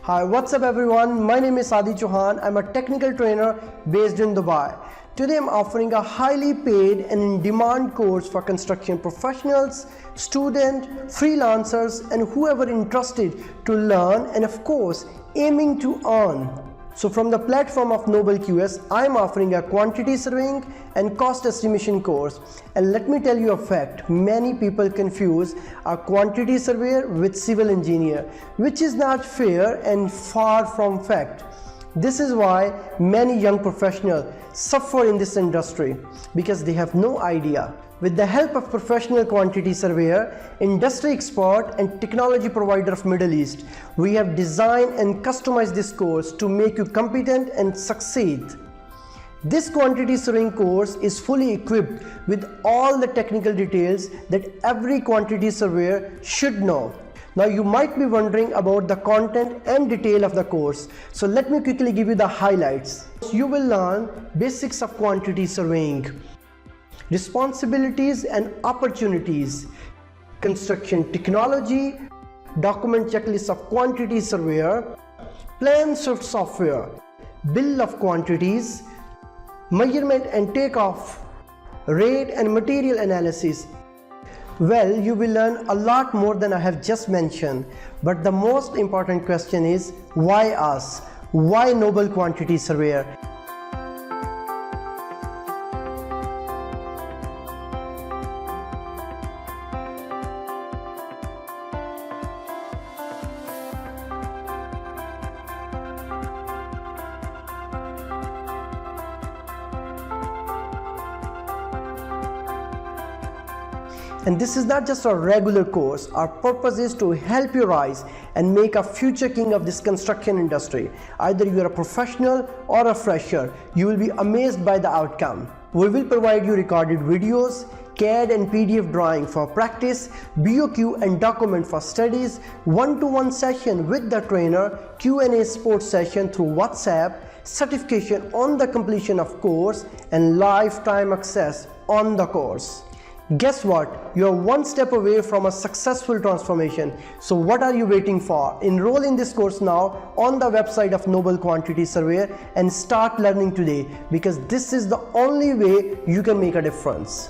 Hi, what's up everyone? My name is Adi Chauhan. I'm a technical trainer based in Dubai. Today I'm offering a highly paid and in-demand course for construction professionals, students, freelancers, and whoever interested to learn and of course aiming to earn. So from the platform of Noble QS, I'm offering a quantity surveying and cost estimation course. And let me tell you a fact, many people confuse a quantity surveyor with civil engineer, which is not fair and far from fact. This is why many young professionals suffer in this industry because they have no idea. With the help of professional quantity surveyor, industry expert and technology provider of Middle East, we have designed and customized this course to make you competent and succeed. This quantity surveying course is fully equipped with all the technical details that every quantity surveyor should know. Now you might be wondering about the content and detail of the course, so let me quickly give you the highlights. You will learn basics of quantity surveying, responsibilities and opportunities, construction technology, document checklist of quantity surveyor, PlanSwift software, bill of quantities, measurement and takeoff, rate and material analysis. Well, you will learn a lot more than I have just mentioned, but the most important question is, why us? Why Noble Quantity Surveyor? And this is not just a regular course. Our purpose is to help you rise and make a future king of this construction industry. Either you are a professional or a fresher, you will be amazed by the outcome. We will provide you recorded videos, CAD and PDF drawing for practice, BOQ and document for studies, one-to-one session with the trainer, Q&A support session through WhatsApp, certification on the completion of course, and lifetime access on the course. Guess what? You are one step away from a successful transformation. So what are you waiting for? Enroll in this course now on the website of Noble Quantity Surveyor and start learning today, because this is the only way you can make a difference.